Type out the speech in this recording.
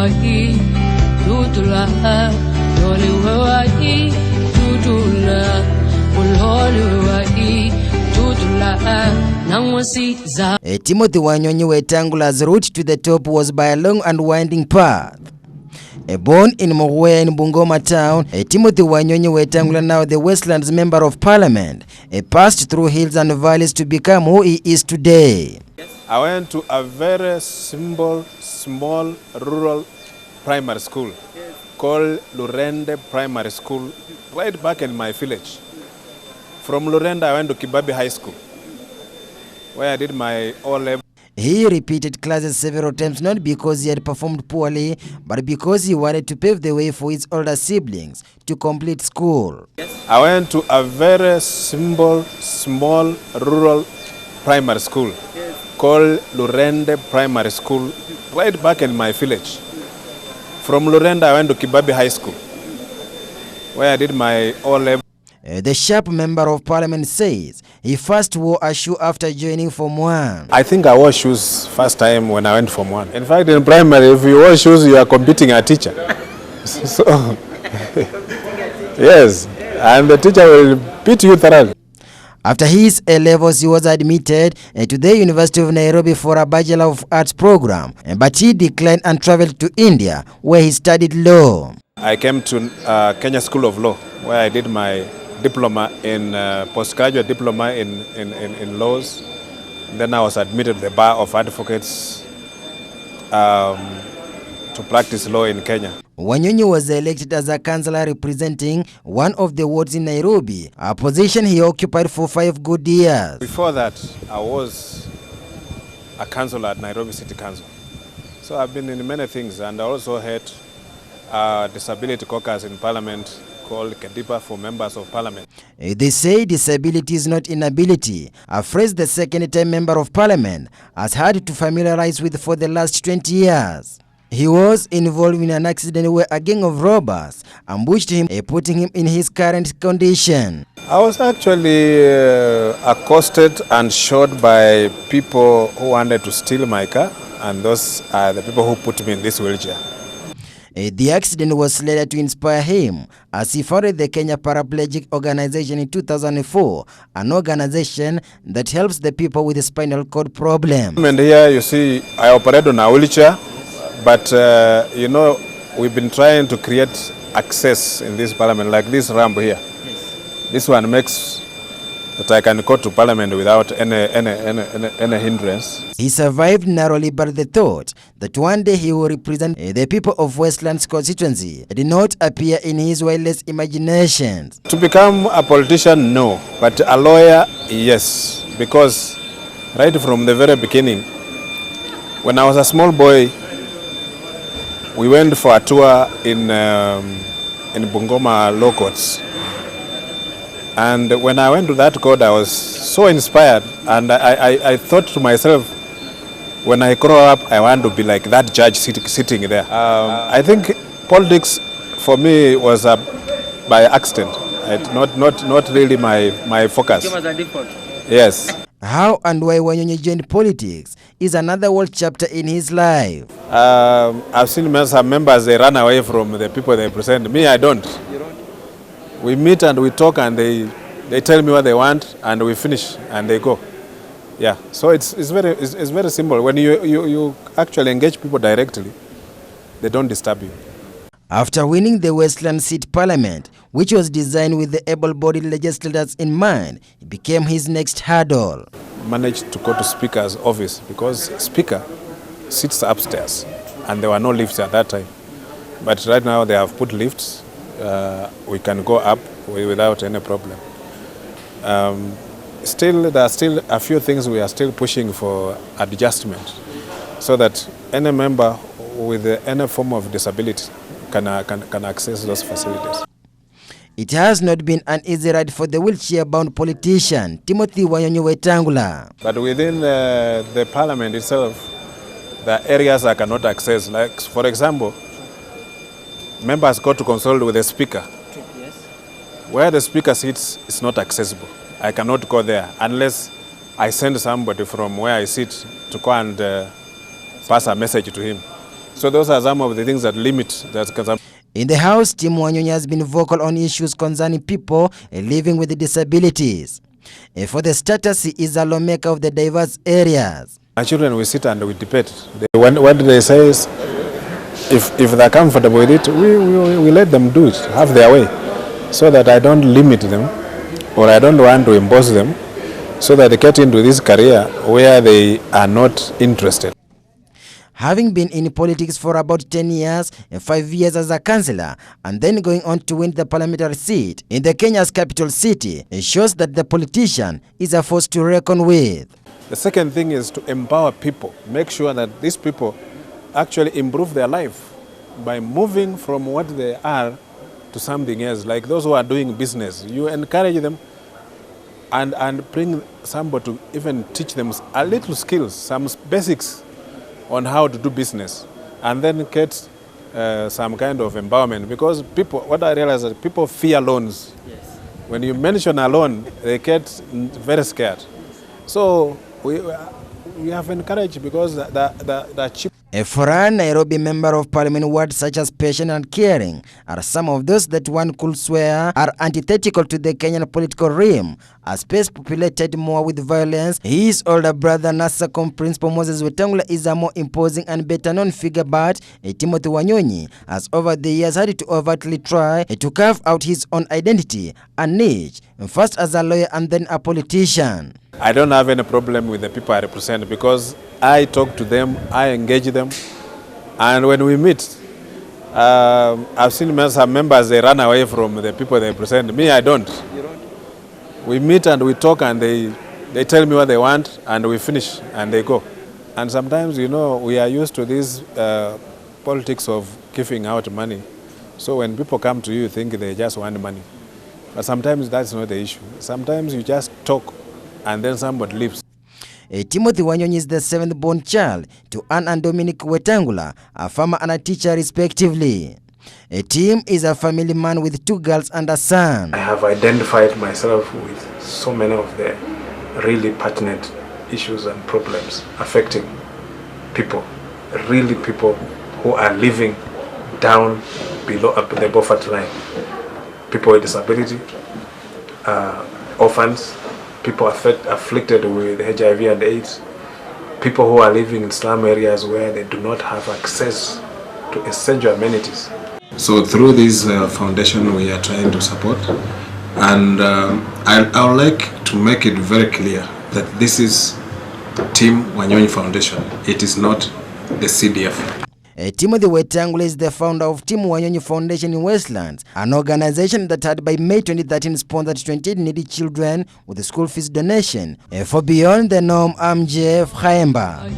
Timothy Wanyonyi Wetang'ula's route to the top was by a long and winding path. Born in Mohuea in Bungoma town, Timothy Wanyonyi Wetang'ula, now the Westlands Member of Parliament, passed through hills and valleys to become who he is today. I went to a very simple, small, rural primary school called Lurende Primary School, right back in my village. From Lurende, I went to Kibabi High School, where I did my O-level. He repeated classes several times, not because he had performed poorly, but because he wanted to pave the way for his older siblings to complete school. I went to a very simple, small, rural primary school called Lurende Primary School, right back in my village. From Lurende, I went to Kibabi High School, where I did my O-level. The sharp Member of Parliament says he first wore a shoe after joining Form 1. I think I wore shoes first time when I went Form 1. In fact, in primary, if you wear shoes, you are competing a teacher. So, yes, and the teacher will beat you thoroughly. After his A-levels, he was admitted to the University of Nairobi for a Bachelor of Arts program, but he declined and traveled to India, where he studied law. I came to Kenya School of Law, where I did my diploma in postgraduate diploma in laws. Then I was admitted to the Bar of Advocates to practice law in Kenya. Wanyonyi was elected as a councillor representing one of the wards in Nairobi, a position he occupied for 5 good years. Before that, I was a councillor at Nairobi City Council. So I've been in many things, and I also had a disability caucus in Parliament called Kedipa for members of Parliament. They say disability is not inability, a phrase the second-time Member of Parliament has had to familiarize with for the last 20 years. He was involved in an accident where a gang of robbers ambushed him, putting him in his current condition. I was actually accosted and shot by people who wanted to steal my car, and those are the people who put me in this wheelchair. The accident was later to inspire him as he founded the Kenya Paraplegic Organization in 2004, an organization that helps the people with spinal cord problems. And here you see I operate on a wheelchair, but you know, we've been trying to create access in this parliament, like this ramp here. Yes. This one makes that I can go to parliament without any hindrance. He survived narrowly, but the thought that one day he will represent the people of Westlands constituency did not appear in his wildest imaginations. To become a politician, no, but a lawyer, yes, because right from the very beginning, when I was a small boy, we went for a tour in Bungoma law courts. And when I went to that court, I was so inspired, and I thought to myself, when I grow up, I want to be like that judge sitting there. I think politics for me was by accident, not really my focus. Yes. How and why Wanyonyi joined politics is another world chapter in his life. I've seen some members, they run away from the people they represent. Me, I don't. We meet and we talk, and they tell me what they want, and we finish and they go. Yeah, so it's very simple. When you actually engage people directly, they don't disturb you. After winning the Westland seat parliament, which was designed with the able-bodied legislators in mind, it became his next hurdle. Managed to go to Speaker's office because Speaker sits upstairs, and there were no lifts at that time. But right now they have put lifts. We can go up without any problem. There are still a few things we are still pushing for adjustment, so that any member with any form of disability can access those facilities. It has not been an easy ride for the wheelchair-bound politician, Timothy Wanyonyi Wetang'ula. But within the parliament itself, there are areas I cannot access. Like, for example, members go to consult with the speaker. Yes. Where the speaker sits is not accessible. I cannot go there unless I send somebody from where I sit to go and pass a message to him. So those are some of the things that limit that consumption. In the House, Team Wanyonyi has been vocal on issues concerning people living with disabilities. For the starters, he is a lawmaker of the diverse areas. Our children, we sit and we debate. What they say is, if they're comfortable with it, we let them do it, have their way, so that I don't limit them or I don't want to impose them, so that they get into this career where they are not interested. Having been in politics for about 10 years and 5 years as a councillor, and then going on to win the parliamentary seat in the Kenya's capital city, it shows that the politician is a force to reckon with. The second thing is to empower people, make sure that these people actually improve their life by moving from what they are to something else. Like those who are doing business, you encourage them and bring somebody to even teach them a little skills, some basics on how to do business, and then get some kind of empowerment. Because people, what I realize is that people fear loans. Yes. When you mention a loan, they get very scared. So we have encouraged, because the cheap. A foreign Nairobi member of parliament words such as patient and caring are some of those that one could swear are antithetical to the Kenyan political realm, a space populated more with violence. His older brother NASACOM Principal Moses Wetang'ula is a more imposing and better known figure, but Timothy Wanyonyi has over the years had to overtly try to carve out his own identity and niche, first as a lawyer and then a politician. I don't have any problem with the people I represent, because I talk to them, I engage them, and when we meet, I've seen some members, they run away from the people they represent. Me, I don't. You don't? We meet and we talk, and they tell me what they want, and we finish, and they go. And sometimes, you know, we are used to this politics of giving out money. So when people come to you, you think they just want money. But sometimes that's not the issue. Sometimes you just talk, and then somebody leaves. Timothy Wanyonyi is the 7th born child to Anne and Dominic Wetang'ula, a farmer and a teacher respectively. Tim is a family man with 2 girls and a son. I have identified myself with so many of the really pertinent issues and problems affecting people, really people who are living down below the poverty line. People with disability, orphans, people afflicted with HIV and AIDS, people who are living in slum areas where they do not have access to essential amenities. So through this foundation we are trying to support, and I would like to make it very clear that this is Team Wanyonyi Foundation. It is not the CDF. Timothy Wetang'ula is the founder of Team Wanyonyi Foundation in Westlands, an organization that had by May 2013 sponsored 28 needy children with a school fees donation. For Beyond the Norm, I'm Jeff Khaemba.